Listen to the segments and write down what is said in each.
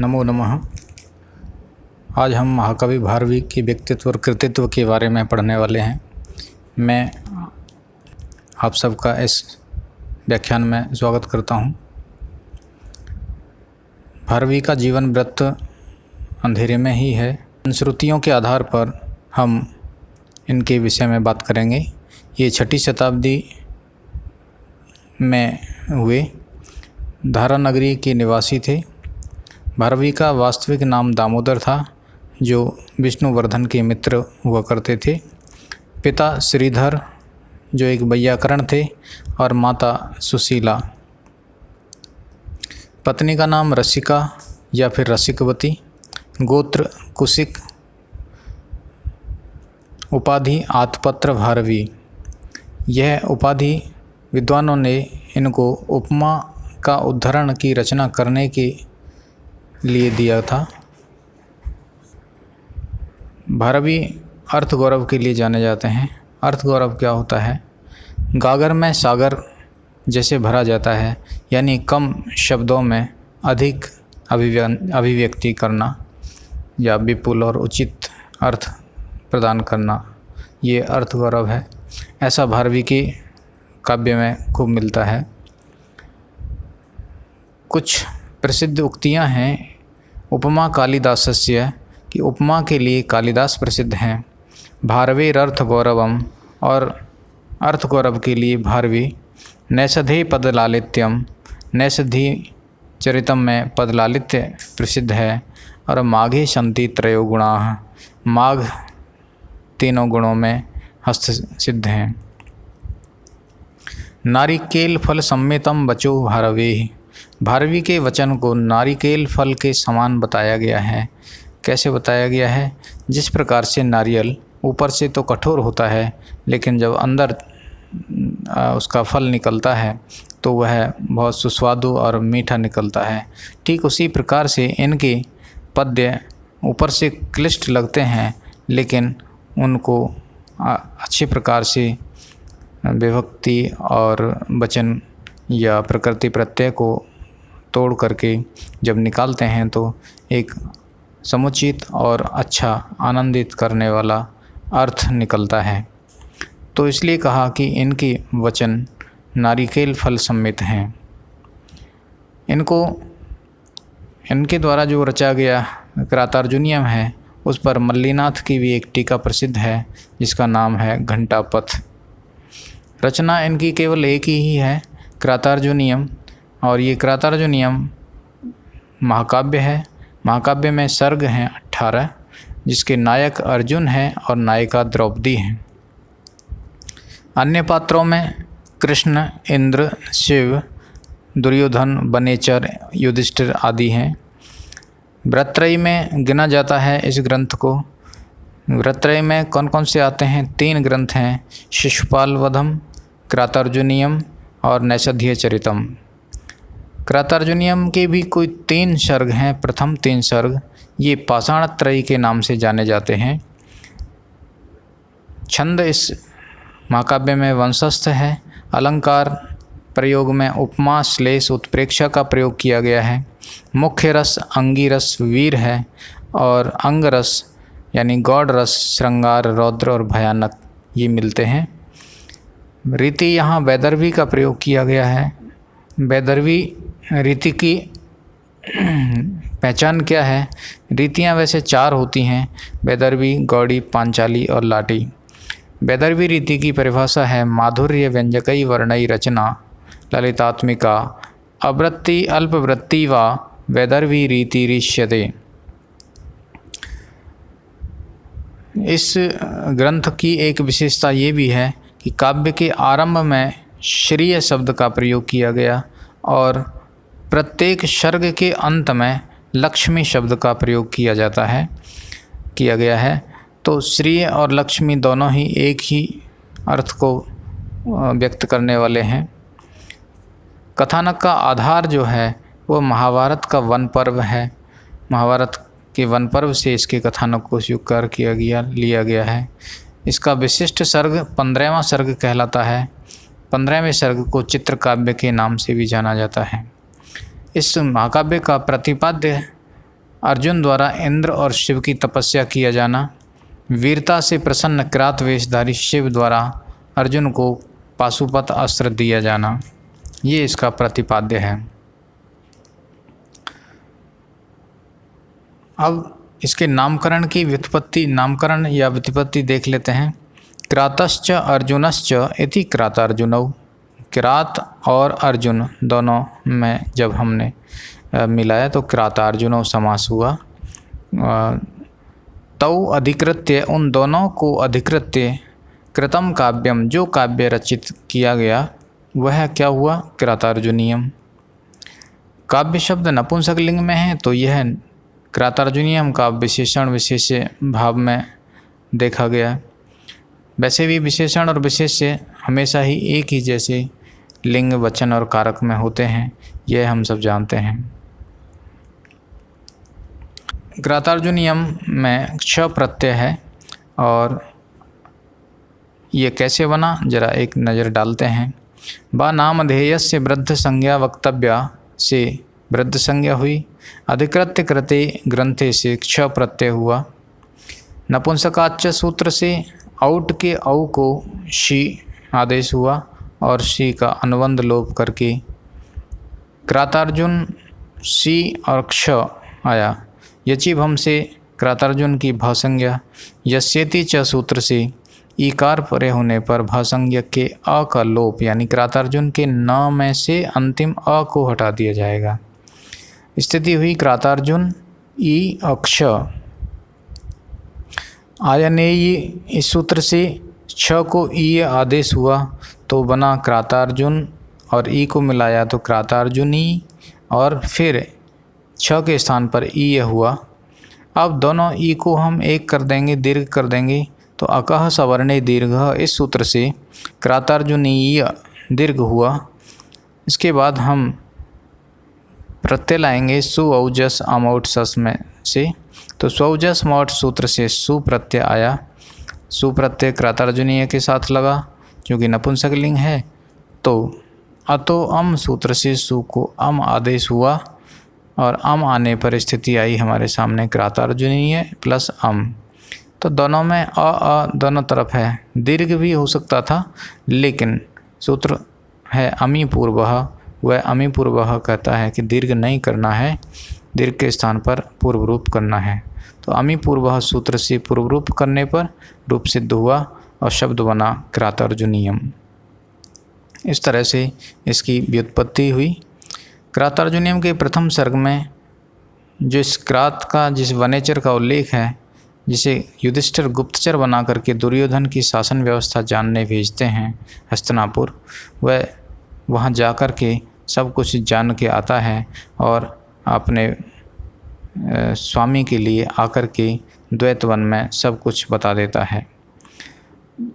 नमो नमः। आज हम महाकवि भारवी के व्यक्तित्व और कृतित्व के बारे में पढ़ने वाले हैं। मैं आप सबका इस व्याख्यान में स्वागत करता हूं। भारवी का जीवन वृत्त अंधेरे में ही है। श्रुतियों के आधार पर हम इनके विषय में बात करेंगे। ये 6ठी शताब्दी में हुए। धारा नगरी के निवासी थे। भारवी का वास्तविक नाम दामोदर था, जो विष्णुवर्धन के मित्र हुआ करते थे। पिता श्रीधर, जो एक वैयाकरण थे, और माता सुशीला। पत्नी का नाम रसिका या फिर रसिकवती। गोत्र कुशिक। उपाधि आतपत्र भारवी। यह उपाधि विद्वानों ने इनको उपमा का उद्धरण की रचना करने के लिए दिया था। भारवी अर्थ गौरव के लिए जाने जाते हैं। अर्थ गौरव क्या होता है? गागर में सागर जैसे भरा जाता है, यानी कम शब्दों में अधिक अभिव्यक्ति करना या विपुल और उचित अर्थ प्रदान करना, ये अर्थ गौरव है। ऐसा भारवी के काव्य में खूब मिलता है। कुछ प्रसिद्ध उक्तियां हैं। उपमा कालिदासस्य, कि उपमा के लिए कालिदास प्रसिद्ध हैं। भारवेरर्थ गौरवम, और अर्थ गौरव के लिए भारवी। नैषधे पदलालित्यम, नैषधि चरितम में पदलालित्य प्रसिद्ध है। और माघे सन्ति त्रयो गुणाः, माघ तीनों गुणों में हस्त सिद्ध हैं। नारिकेल फल सम्मितम वचो भारवेः, भारवी के वचन को नारिकेल फल के समान बताया गया है। कैसे बताया गया है? जिस प्रकार से नारियल ऊपर से तो कठोर होता है, लेकिन जब अंदर उसका फल निकलता है तो वह बहुत सुस्वादु और मीठा निकलता है। ठीक उसी प्रकार से इनके पद्य ऊपर से क्लिष्ट लगते हैं, लेकिन उनको अच्छी प्रकार से विभक्ति और वचन या प्रकृति प्रत्यय को तोड़ करके जब निकालते हैं तो एक समुचित और अच्छा आनंदित करने वाला अर्थ निकलता है। तो इसलिए कहा कि इनके वचन नारिकेल फल सम्मित हैं। इनके द्वारा जो रचा गया क्रातार्जुनीयम है, उस पर मल्लीनाथ की भी एक टीका प्रसिद्ध है, जिसका नाम है घंटापथ। रचना इनकी केवल एक ही है, क्रातार्जुनीयम, और ये क्रातार्जुनीयम महाकाव्य है। महाकाव्य में सर्ग हैं 18, जिसके नायक अर्जुन हैं और नायिका द्रौपदी हैं। अन्य पात्रों में कृष्ण, इंद्र, शिव, दुर्योधन, वनेचर, युधिष्ठिर आदि हैं। वृत्रयी में गिना जाता है इस ग्रंथ को। वृत्रयी में कौन कौन से आते हैं? 3 ग्रंथ हैं, शिशुपाल वधम, क्रातार्जुनीयम और नैषधीय चरितम। क्रातार्जुनीयम के भी कोई 3 सर्ग हैं। प्रथम 3 सर्ग ये पाषाण त्रयी के नाम से जाने जाते हैं। छंद इस महाकाव्य में वंशस्थ है। अलंकार प्रयोग में उपमा, श्लेष, उत्प्रेक्षा का प्रयोग किया गया है। मुख्य रस अंगिरस वीर है, और अंग रस यानी गौड़ रस श्रृंगार, रौद्र और भयानक ये मिलते हैं। रीति यहाँ वैदर्भी का प्रयोग किया गया है। वैदर्भी रीति की पहचान क्या है? रीतियाँ वैसे 4 होती हैं, वैदर्भी, गौड़ी, पांचाली और लाटी। वैदर्भी रीति की परिभाषा है माधुर्य व्यंजकई वर्णई रचना ललितात्मिका अवृत्ति अल्पवृत्ति व वैदर्भी रीति रीष्यते। इस ग्रंथ की एक विशेषता ये भी है कि काव्य के आरंभ में श्रीय शब्द का प्रयोग किया गया, और प्रत्येक सर्ग के अंत में लक्ष्मी शब्द का प्रयोग किया गया है। तो श्रीय और लक्ष्मी दोनों ही एक ही अर्थ को व्यक्त करने वाले हैं। कथानक का आधार जो है वो महाभारत का वन पर्व है। महाभारत के वन पर्व से इसके कथानक को स्वीकार लिया गया है। इसका विशिष्ट सर्ग 15वां सर्ग कहलाता है। 15वें सर्ग को चित्रकाव्य के नाम से भी जाना जाता है। इस महाकाव्य का प्रतिपाद्य अर्जुन द्वारा इंद्र और शिव की तपस्या किया जाना, वीरता से प्रसन्न किरात वेशधारी शिव द्वारा अर्जुन को पाशुपत अस्त्र दिया जाना, ये इसका प्रतिपाद्य है। अब इसके नामकरण की व्युत्पत्ति, नामकरण या व्युत्पत्ति देख लेते हैं। किरातश्च अर्जुनश्च इति किरातार्जुनौ। किरात और अर्जुन दोनों में जब हमने मिलाया तो किरातार्जुनौ समास हुआ। तौ अधिकृत्य, उन दोनों को अधिकृत्य, कृतम काव्यम, जो काव्य रचित किया गया वह क्या हुआ, किरातार्जुनीयम। काव्य शब्द नपुंसकलिंग में है तो यह किरातार्जुनीयम का विशेषण विशेष्य भाव में देखा गया। वैसे भी विशेषण और विशेष्य हमेशा ही एक ही जैसे लिंग, वचन और कारक में होते हैं, यह हम सब जानते हैं। किरातार्जुनीयम में क्ष प्रत्यय है और ये कैसे बना जरा एक नज़र डालते हैं। बा नामधेयस्य वृद्ध संज्ञा वक्तव्या से वृद्ध संज्ञा हुई, अधिकृत्य कृते ग्रंथे से क्ष प्रत्यय हुआ। नपुंसकाच्च सूत्र से औट के औ को शी आदेश हुआ और शी का अनुबंध लोप करके किरातार्जुन सी और क्ष आया। यचिभम से किरातार्जुन की भासंज्ञा, यस्येति च सूत्र से ईकार परे होने पर भासंज्ञ के अ का लोप, यानी किरातार्जुन के न में से अंतिम अ को हटा दिया जाएगा। स्थिति हुई किरातार्जुन ई अक्ष आयनेयी, इस सूत्र से छ को ई आदेश हुआ तो बना किरातार्जुन और ई को मिलाया तो किरातार्जुनी और फिर छ के स्थान पर ई हुआ। अब दोनों ई को हम एक कर देंगे, दीर्घ कर देंगे तो अकह सवर्णे दीर्घ, इस सूत्र से किरातार्जुनीय दीर्घ हुआ। इसके बाद हम प्रत्यय लाएंगे सु औजस अमौट सस में से, तो स्वौजस मौट सूत्र से सु प्रत्यय आया। सु प्रत्यय किरातार्जुनीय के साथ लगा क्योंकि नपुंसकलिंग है, तो अतो अम सूत्र से सु को अम आदेश हुआ और अम आने पर स्थिति आई हमारे सामने किरातार्जुनीय प्लस अम। तो दोनों में अ दोनों तरफ है, दीर्घ भी हो सकता था लेकिन सूत्र है अमी पूर्वः, वह अमी पूर्वः कहता है कि दीर्घ नहीं करना है, दीर्घ के स्थान पर पूर्व रूप करना है। तो अमी पूर्वः सूत्र से पूर्व रूप करने पर रूप सिद्ध हुआ और शब्द बना किरातार्जुनीयम। इस तरह से इसकी व्युत्पत्ति हुई। किरातार्जुनीयम के प्रथम सर्ग में जिस किरात का, जिस वनेचर का उल्लेख है, जिसे युधिष्ठिर गुप्तचर बना करके दुर्योधन की शासन व्यवस्था जानने भेजते हैं हस्तिनापुर, वह वहाँ जाकर के सब कुछ जान के आता है और अपने स्वामी के लिए आकर के द्वैत वन में सब कुछ बता देता है।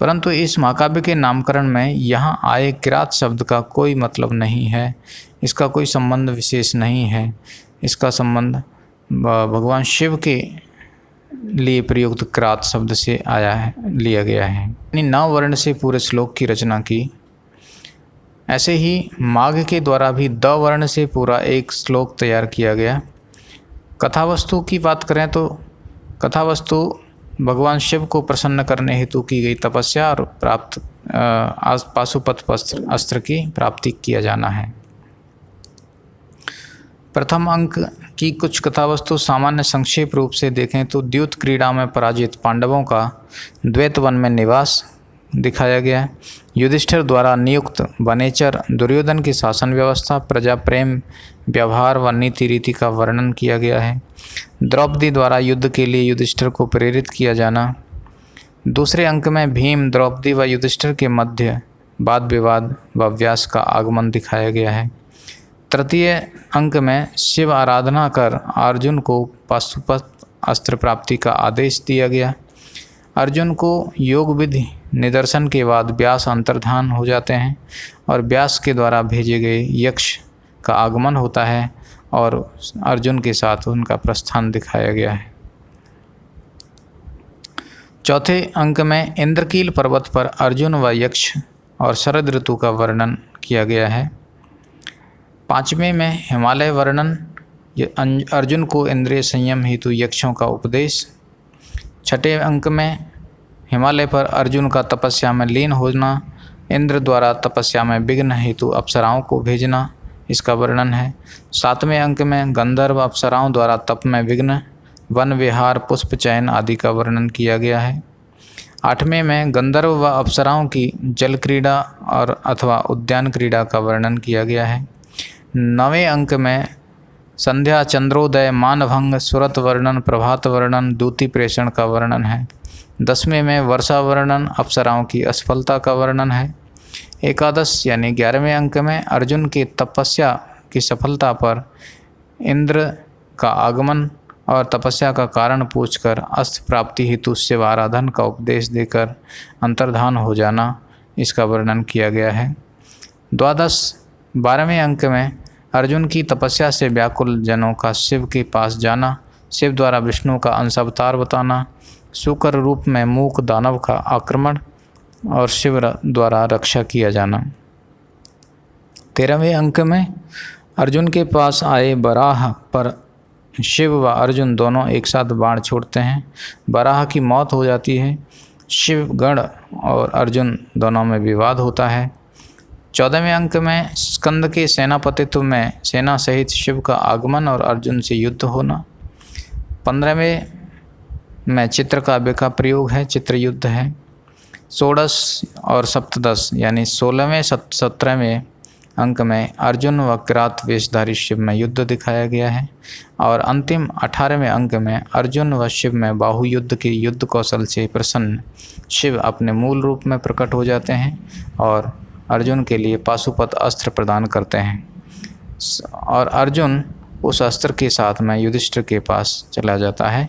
परंतु इस महाकाव्य के नामकरण में यहाँ आए किरात शब्द का कोई मतलब नहीं है, इसका कोई संबंध विशेष नहीं है। इसका संबंध भगवान शिव के लिए प्रयुक्त किरात शब्द से आया है, लिया गया है। यानी 9 वर्ण से पूरे श्लोक की रचना की। ऐसे ही माघ के द्वारा भी 2 वर्ण से पूरा एक श्लोक तैयार किया गया। कथावस्तु की बात करें तो कथावस्तु भगवान शिव को प्रसन्न करने हेतु की गई तपस्या और प्राप्त पाशुपत अस्त्र की प्राप्ति किया जाना है। प्रथम अंक की कुछ कथावस्तु सामान्य संक्षेप रूप से देखें तो द्यूत क्रीड़ा में पराजित पांडवों का द्वैत वन में निवास दिखाया गया। युधिष्ठिर द्वारा नियुक्त वनेचर, दुर्योधन की शासन व्यवस्था, प्रजा प्रेम, व्यवहार व नीति रीति का वर्णन किया गया है। द्रौपदी द्वारा युद्ध के लिए युधिष्ठिर को प्रेरित किया जाना। दूसरे अंक में भीम, द्रौपदी व युधिष्ठिर के मध्य वाद विवाद व व्यास का आगमन दिखाया गया है। तृतीय अंक में शिव आराधना कर अर्जुन को पाशुपत अस्त्र प्राप्ति का आदेश दिया गया। अर्जुन को योग विधि निदर्शन के बाद व्यास अंतर्धान हो जाते हैं और व्यास के द्वारा भेजे गए यक्ष का आगमन होता है और अर्जुन के साथ उनका प्रस्थान दिखाया गया है। चौथे अंक में इंद्रकील पर्वत पर अर्जुन व यक्ष और शरद ऋतु का वर्णन किया गया है। पांचवें में हिमालय वर्णन अर्जुन को इंद्रिय संयम हेतु यक्षों का उपदेश। छठे अंक में हिमालय पर अर्जुन का तपस्या में लीन होना, इंद्र द्वारा तपस्या में विघ्न हेतु अप्सराओं को भेजना, इसका वर्णन है। सातवें अंक में गंधर्व अप्सराओं द्वारा तप में विघ्न, वन विहार, पुष्प चयन आदि का वर्णन किया गया है। आठवें में गंधर्व व अप्सराओं की जल क्रीड़ा और अथवा उद्यान क्रीड़ा का वर्णन किया गया है। नवें अंक में संध्या, चंद्रोदय, मानभंग, सुरत वर्णन, प्रभात वर्णन, दूती प्रेषण का वर्णन है। 10वें में वर्षा वर्णन, अप्सराओं की असफलता का वर्णन है। एकादश यानी 11वें अंक में अर्जुन की तपस्या की सफलता पर इंद्र का आगमन और तपस्या का कारण पूछकर अस्त्र प्राप्ति हेतु शिव आराधन का उपदेश देकर अंतर्धान हो जाना, इसका वर्णन किया गया है। द्वादश 12वें अंक में अर्जुन की तपस्या से व्याकुल जनों का शिव के पास जाना, शिव द्वारा विष्णु का अंश अवतार बताना, शुक्र रूप में मूक दानव का आक्रमण और शिव द्वारा रक्षा किया जाना। 13वें अंक में अर्जुन के पास आए बराह पर शिव व अर्जुन दोनों एक साथ बाण छोड़ते हैं, बराह की मौत हो जाती है, शिव गण और अर्जुन दोनों में विवाद होता है। 14वें अंक में स्कंद के सेनापतित्व में सेना सहित शिव का आगमन और अर्जुन से युद्ध होना। 15वें में चित्रकाव्य का प्रयोग है, चित्र युद्ध है। षोडश और सप्तदश यानी 16वें 17वें अंक में अर्जुन व किरात वेशधारी शिव में युद्ध दिखाया गया है और अंतिम 18वें अंक में अर्जुन व शिव में बाहु युद्ध के युद्ध कौशल से प्रसन्न शिव अपने मूल रूप में प्रकट हो जाते हैं और अर्जुन के लिए पाशुपत अस्त्र प्रदान करते हैं और अर्जुन उस अस्त्र के साथ में युधिष्ठिर के पास चला जाता है।